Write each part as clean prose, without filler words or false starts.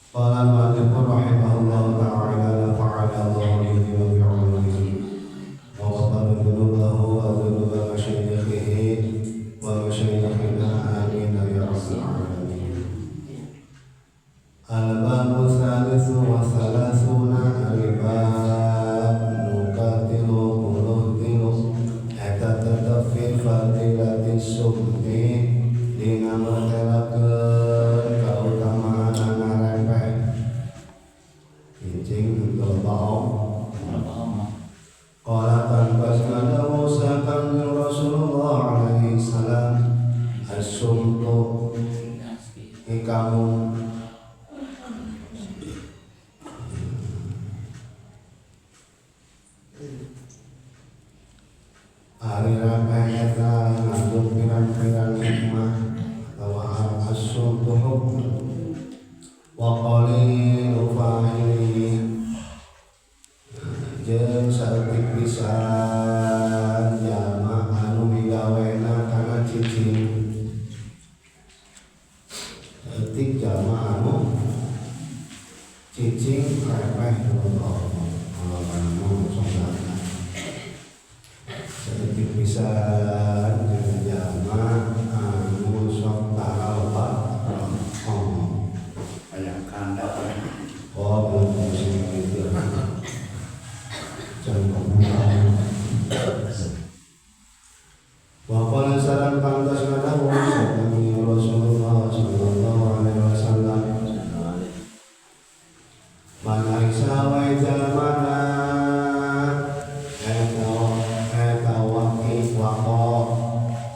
Qala al-mu'allif rahimahullahu ta'ala nafa'ana Allahu bihi wa bi'ulumihi wa ghafara dhunubahu wa dhunuba masyayikhihi wa masyayikhina amin ya rabbal alamin. Al-babu tsalitsu wa thalatsuna al-bab nukatilu qulutilu hatta fadilati subhi dina mertelakeun kautamaan ngarepeh cicing berbau qala tanbasna Musa kan Rasulullah alaihi salam as-sumtu ikamu hari rapeh eta ngandung pirang-pirang hikmah atau as-sumtu hukm wa qalilu fa'ili jeung saeutik pisan jalma anu migawena kana cicing saeutik jalma anu cicing repeh Allah anu songana saeutik pisan jeung jalma anu sok taral banyak kanda belum musim itu jangan kebunuhan wa qala salam pantas nadawu sabda Rasulullah sallallahu alaihi wasallam man aisa wa jalmana eta waqi waqa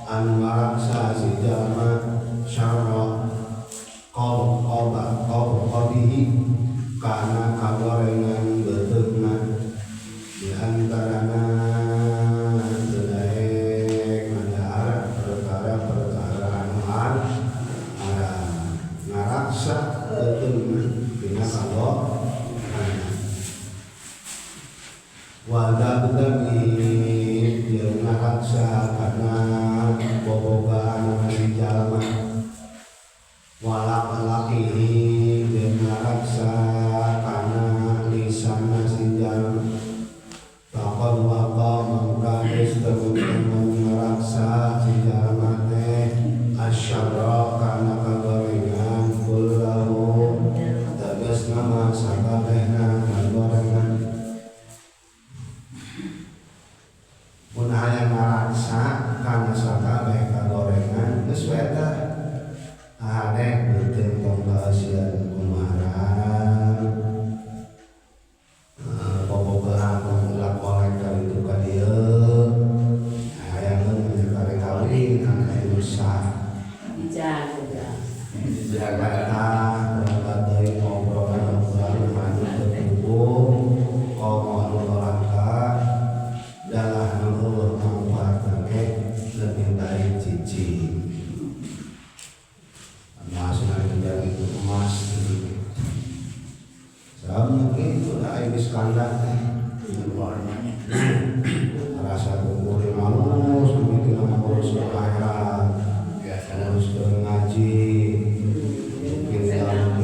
an maraksa si jalma syarra qabihi kana kagorengan beteugna di antarana sedaek ngadahar perkara-perkara anu ada ngaraksa beteugna dina kagorengan wa dabdami jeung ngaraksa kana bobogaan di jalma walak lakihi dan ngaraksa kana lisan sinjal takon waqa mangkades temen ngaraksa sinjal mate asyarra kana kagorengan kullahu tegas nama sakabehna kagorengan mun hayang ngaraksa kana sakabeh kagorengan geus we eta adek beuteung tong kaasian kumaha bobogohan mulak kolek ka ditu ka dieu hayangeun menjadi kawin kana Indonesia dijaga eta berangkat deui ngobrolan maju berkumpul komo anu lorangka dalah nu manfaat lebih baik cicing masih menjadi emas sama itu dah ibis kandang rasa kumpul malus begitu nama urus akhirat urus ngaji mungkin dalam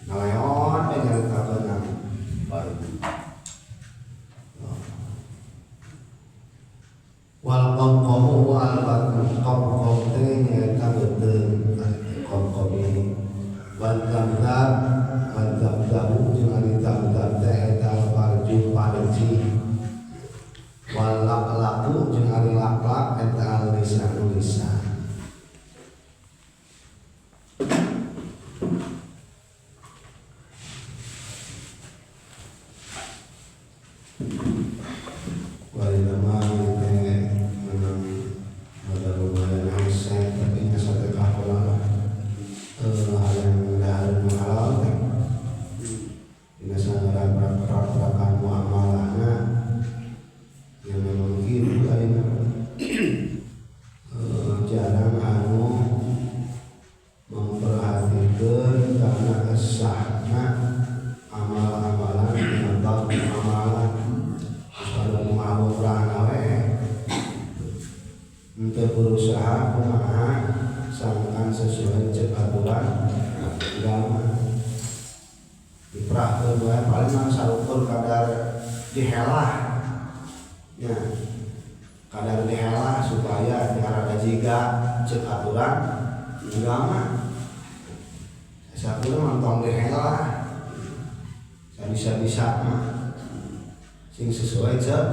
leot dengan kabenan baru wal qamqamu wal qamqam teh nyaeta beuteung qamqam ini wal dzabdzab jeung ari dzabdzab teh eta farju parji wal laqlaqu jeung ari laqlaq eta lisan walilama ada lumayan aset tapi nya sate kapola yang dahareun halal teh dina sangaran prak-prakan muamalahna yang memang gitu ayeuna jarang anu memperhatikan karena sahna amal-amalan menambah amalan kalau mau pranawe untuk berusaha kumaha sangkan sesuai aturan agama diperahkeun wae paling mah sarukur kadar dihelah ya kadar dihelah supaya rada jiga ceuk aturan agama sakureun mantong dihelah bisa-bisa mah sing sesuai ceuk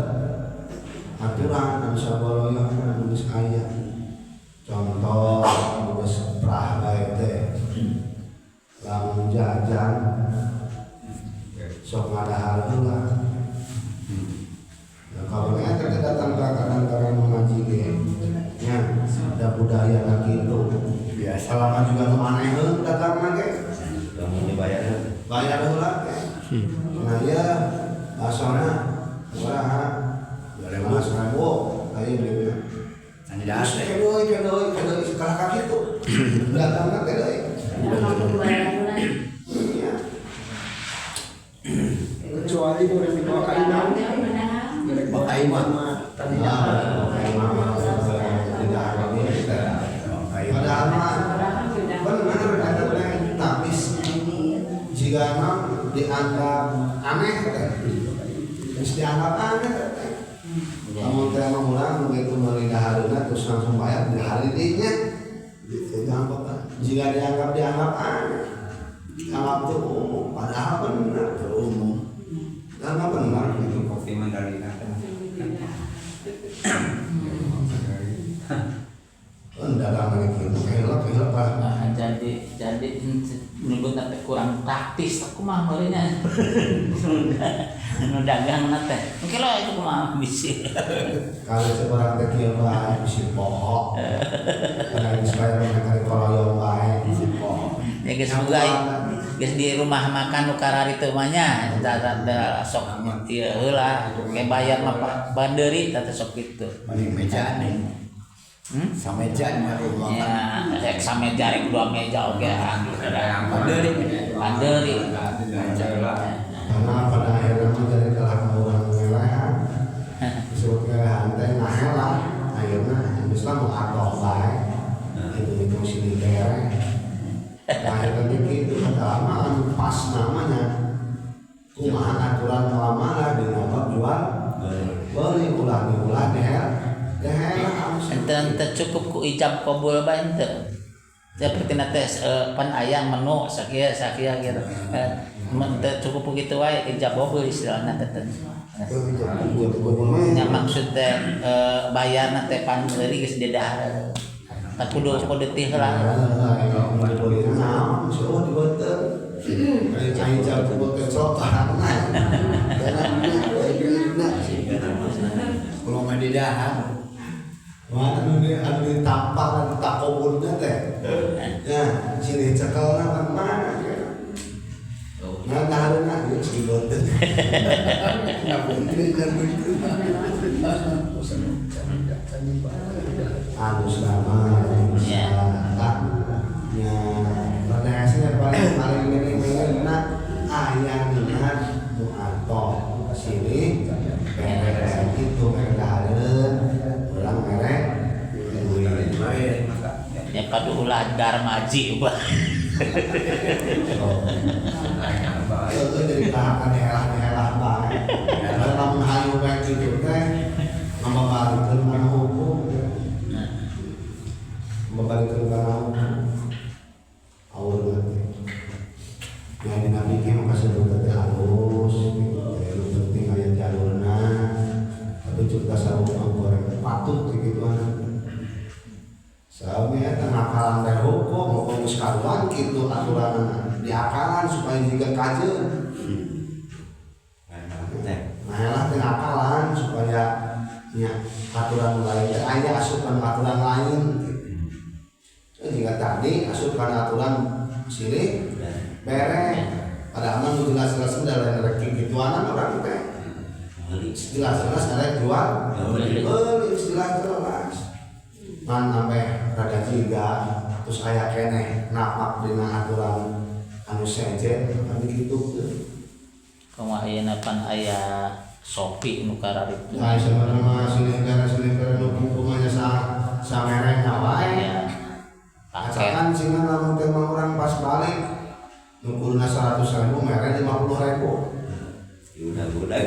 aturan anu saboloyo anu geus aya contoh anu geus prah bae teh lamun jajan sok ngadahar heula kalau eta datang ka kadang-kadang mengaji ge nya ada budaya kitu biasa lama juga nu manehkeun datangna ge lamun bayar heula nah ieu asana kumaha 500.000 aya beli anu das kedoi sekala ka kitu datangna teh deui kecuali boleh dibawa kain pakai mama tadi padahal benar ada tapis jika dianggap aneh terus dianggap aneh kamu teh mengulang begitu melidaharuna terus langsung bayar di hari dinya jika dianggap aneh dianggap itu umum padahal benar umum karena benar itu kopi Mandalika dalam itu helok jadi menyebut nanti kurang praktis aku mah meureunnya nu dagang teh mungkin lo itu kumaha bisi kalau seorang teh kieu bae bisi poho karena inspire kali koloyong bae bisi poho ya geus boga geus di rumah makan nu karari teu mah nya da sok ieu heula ge bayar mah bandeuri teh sok kitu meja nih sameja nya rumah ya sameja rek 2 meja oge bandeuri karena pada akhirnya mah jadi kalah orang ngelehan disuruh ngelehan teh ngahelah akhirnya Islam mau adoh bae itu sini kere akhirnya gitu lama pas namanya kumaha aturan lama di nomor jual beli ulah deh ente cukup ku ijab qabul bae ente seperti nanti pan aya menu sakieu gitu ente cukup kitu wae ijab qabul istilahna teh nya maksud teh bayar teh pan deuri geus dedahar tak kudu teh heula ijab qabul teh sok belum ada dahar mana anu ditampar anu takobulna teh ya sini cekelna kan mana nah daharna geus diboten anu sama ya ya pada hasilnya paling ini aya niat mu'ato sini merek itu merek dahareun urang merek ya padu ulah darmaji ubah jadi tahapan helah bae kalau lamun hayu bae kitu teh mambabarikeun kana hukum mambabarikeun kana hukum awur ya di nabi ge mah kasebut teh halus nu penting aya jalurna tapi juga sarua goreng patut kigituan sahamnya tenakalan teh hukum hukum sekaluan gitu aturan diakalan supaya juga kajeun nah tenakalan supaya ya aturan lain aya asupan aturan lain jika tadi asupan aturan sini bere pada aman jelas-jelas udah lain reki gituan orang teh jelas-jelas ada jual beli jelas-jelas man sampai rada jiga terus aya keneh napak dina aturan anu sejen kan gitu kumaha ayeuna pan aya Sopi nu karari nah sebenarnya silih-silih nu kumanya sa merek wae Asalkan sehingga namun tema orang pas balik nukulna 100.000 mere 50.000. Udah.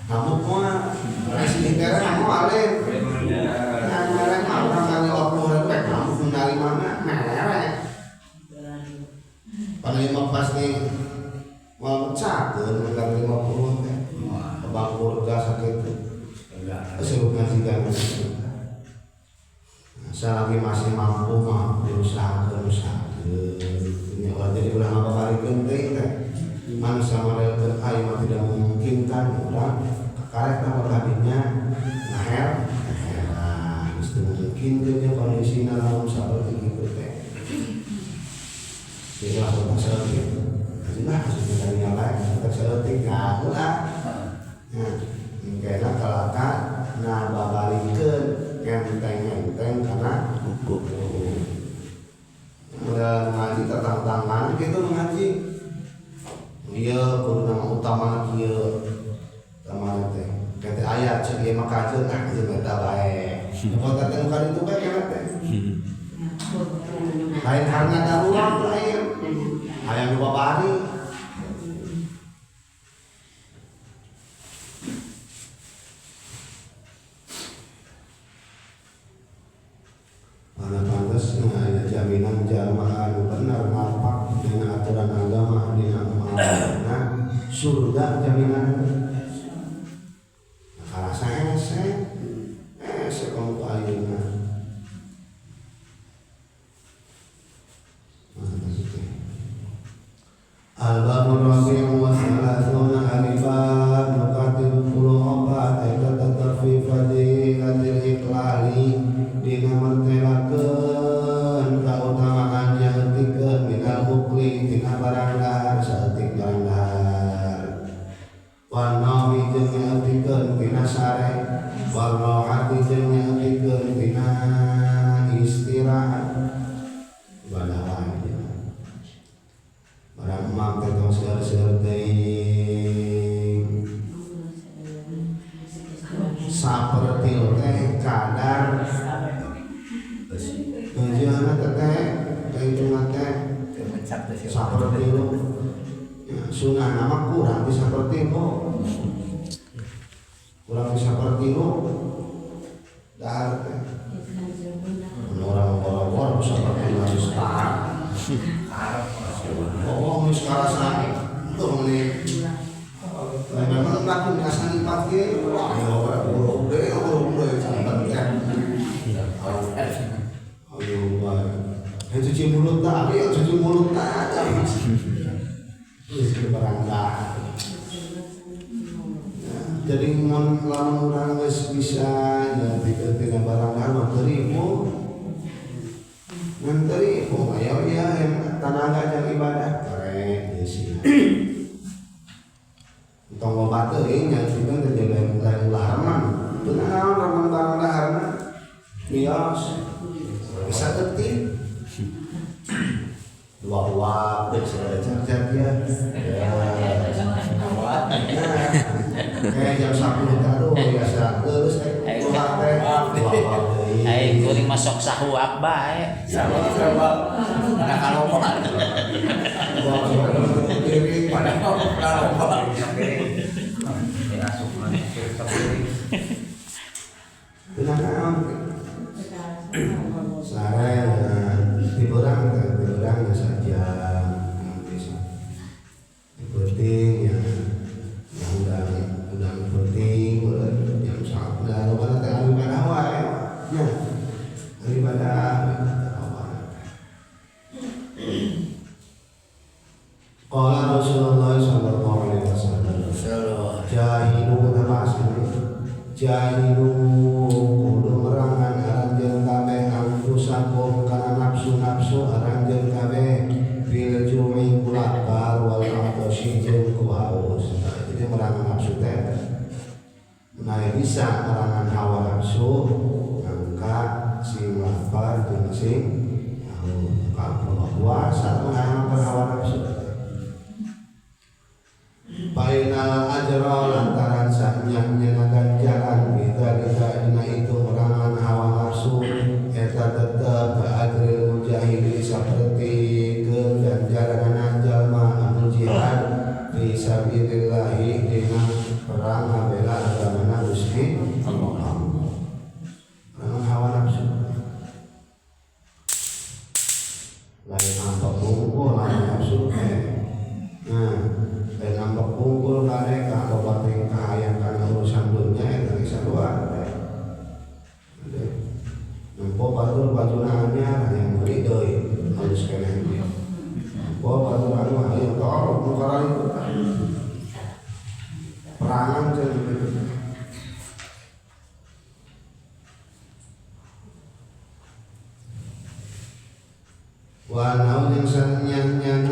Namun mah masih dikira namun alih. Yang mere mah orang kali 50.000 namun dari mana mere. Panglima pas nih mau cakeun dengan 50 teh. Abang keluarga sakit. Sebut ngajikan. Selagi masih mampu mah berusaha. Ini jadi ulah ngabari penting teh. Man sama relate mah tidak memungkinkan orang karek nama tadinya naher. Itu mungkin dia kondisinya lamun saperti kitu teh. Jadi langsung seperti itu. Lah sudah dari yang lain kita seperti ulah. Nah, kena kalaka nah babalikeun enteng karena buku. Udah ngaji tantangan gitu ngaji. Dia kudu nama utama kieu. Utama teh. Kata ayat cek ieu mah kajeun jeung eta bae. Kalau datang kali itu bae kana teh. Lain harga darurat lain. Hayang babari. Mana pantasnya ada jaminan jamaah benar ngapak dengan aturan agama dengan amanah surga jaminan. Kalau saya kamu ke ayeuna. Al-Babur Rabi'u wa Salatuna Alifat Nukatil Puluh Obat Aikat Tatarfi Fadilatil Iqlali Dina mertelakeun kautamaan yang hentikeun minal mukli tina barang dahar saeutik barang dahar wan naumi jeung hentikeun tina sare wal rohati jeung hentikeun tina istirahat ibadah wae barang emak teh tong seueur-seueur teuing saperti teh kadar tujuanna teh hitungan teh saperti lu sunah nama kurang di saperti lu dahar teh orang boro-boro saperti lu start oh geus karasan tuh meuni memang laku ngasani pake ayo boro deui ayo bae cuci mulut tak ayo cuci mulut tak geus berangkat jadi mun lamun urang geus bisa jadi ketika barang mah terimu menteri ayo ya tenaga jeung ibadah keren geus tong loba teuing nya sieun teh jeung lain lahaman teu naon ramang barang daharna bios bisa detik dua dek sudah cat ya kayak jam 10 taruh biasa terus dua teh ai kuring masuk sahuak bae ada kalomong sare diberang saja penting ya udah penting yang sangat udah pada teh ibadah wae ya ibadah qala Rasulullah sallallahu alaihi wasallam jahilu jahilu kudu merangan aranjeun kabeh angkusakum kana nafsu-nafsu aranjeun kabeh bil jumi kulakar wal atosy jeung ku haus. Jadi merangan nafsu teh nah bisa merangan hawa nafsu angkat sing lapar jeung sing kalau puasa merangan hawa nafsu. Bainal ajra lantaran sanyanya ganjaran kita dina itu merangan hawa nafsu eta tetep ajril mujahid nampak bungkul nafsu nah dan nampak bungkul kane kabupaten kahayang urusan dunia itu bisa keluar nampak batur bajunannya yang beri doi harus kena dia batur anu ayo kau nukaran itu perangan jadi wanau yang sanyanya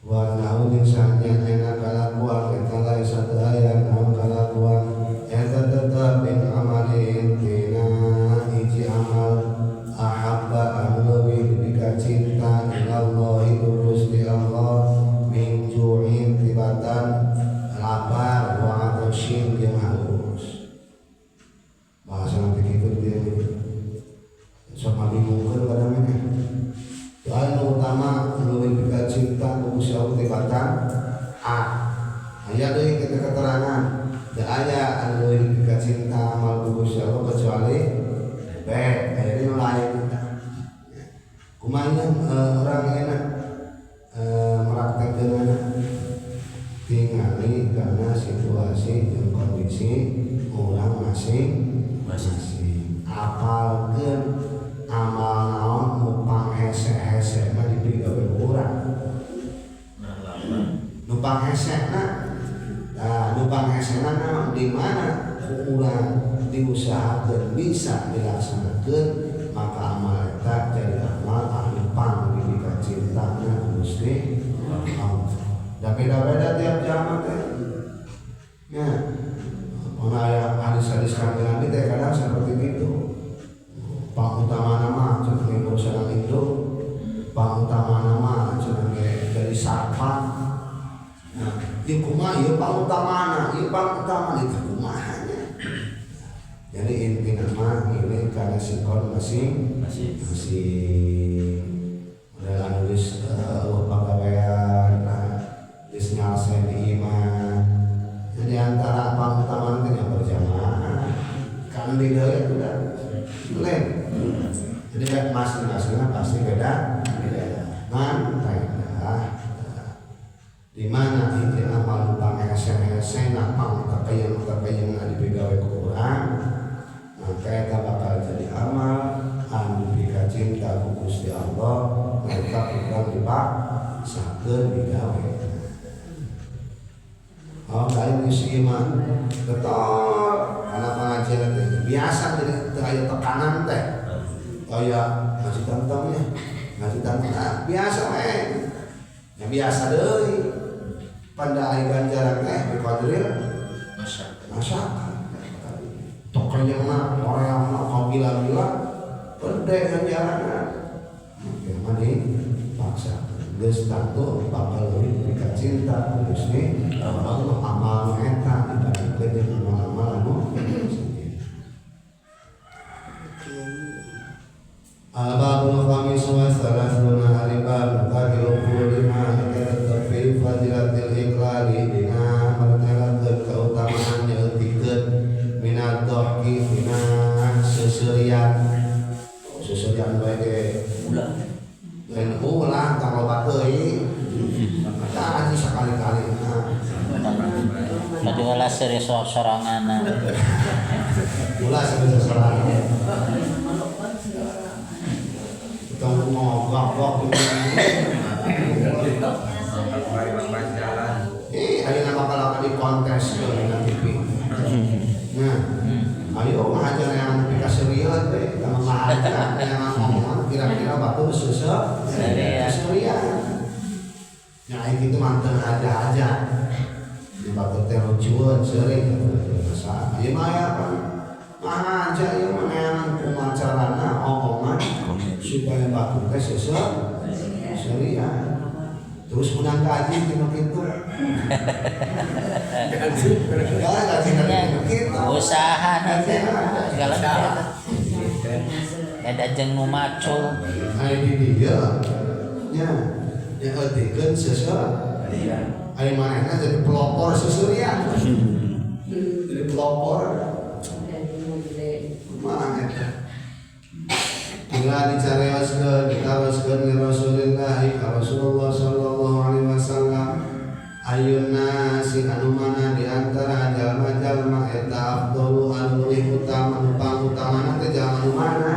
wanau yang sanyanya kalakuan kita lai sadaya naun kalakuan eta tetap bin amalin tina iji amal ahabba anu leuwih dipika cinta ilallahi Gusti Allah min ju'in tibatan lapar wa atashin jeung haus bahasa nanti kitu dia sok ngabingungkeun kadang-kadang anu utama leuwih dipika cinta ku Gusti Allah tibatan aya deui keterangan da aya anu leuwih dipika cinta amal ku Gusti Allah kecuali B aya nu lain kumaha orang enak meraktekkeun tingali karena situasi dan kondisi orang masing-masing apalkeun amal naon numpang hese-hese mah dipigawe urang numpang hesena numpang hesena naon di mana urang diusahakeun bisa dilaksanakeun maka amal eta jadi amal anu pang dipika cintana Gusti Allah. Da beda-beda tiap zaman teh. Ya. Mun aya hadis-hadis Kanjeng Nabi teh kadang seperti itu. Pang utama nama cenah urusan induk, pang utama nama cenah dari satpam. Nah, ieu kumaha ieu pang utamana, ieu pang utama itu kumahanya. Jadi intinya mah ini karena sikon masing-masing. Udah nulis pagawean, nulis nyalsen iman. Jadi antara pang utama itu yang berjamaah, kan beda ya udah lain. Jadi kan masing-masingnya pasti beda. Di mana ini amal tentang hesen-hesen, napang kekayang dipegawe ke orang. Maka eta bakal jadi amal anu dipika cinta ku Gusti Allah mereka kurang dipaksakeun digawe. Lain isi iman betul karena pengajian teh biasa jadi teu aya tekanan teh. Kaya ngaji tentangnya, ngaji tentang biasa we. Ya biasa deui. Pada aya ganjaran teh biqadril masyarakat. Tokanya mah orang mah kabila-bila gede ganjaranna. Mungkin mah dipaksa. Geus tantu bakal leuwih dipika cinta ku Gusti Allah amal eta dibandingkeun jeung amal anu Al-Babul Khamis wa Salasuna Al-Bab Al-25 Al-Kitab fi Fadilatil Iqrari dina martelakeun kautamaan nyeutikeun minat dohki dina seserian bae ge lain ulah tang loba teuing tah aja sakali-kali Maju lah serius sorangan. ulah serius sorangan tong ngogok ayeuna bakal di kontes di TV. Nah, ayo ngajar yang pika serius teh, ngajar yang ngomong kira-kira batu serius. Ya itu mantan aja. Di batu teh lucuan sering masa. Ieu mah ya kan. Aja ieu mah neangan kumacarana omongan supaya batu teh serius. syariah. Terus menang kaji gitu gitu. Usaha nanti segala ada jeung nu macul. Ai di dia nya artikeun sesuatu. Ai manehna jadi pelopor sesurian. Jadi pelopor. Mana eta? Tinggal dicarioskeun, ditaruhkeun di Rasulullah ka Rasulullah sallallahu alaihi wasallam. Ayeuna si anu mana di antara jalma-jalma eta afdalu anu leuwih utama anu pangutamana teh jalma anu mana?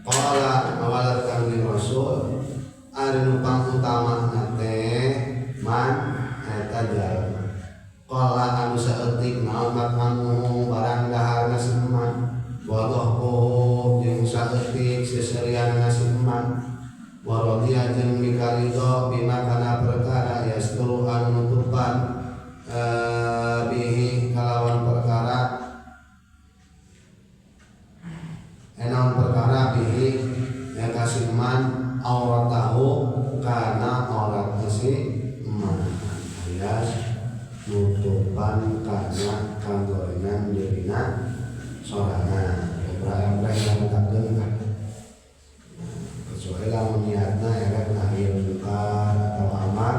Qala awalat kami Rasul ari nu pangutamana teh man eta jalma. Qala anu saeutik naon anu barang daharna seman. Wadohku jeung saeutik seserian nasiman warodia jeung mikarido bima kana perkara yasturu anu nutupan bihi kalawan perkara enaun perkara bihi yang kasiman auratahu kana aurat si man alias nutupan kana kanggorengan dirina sorangan beberapa yang takkan kecuali lamun niatna erek nahi munkar atau amar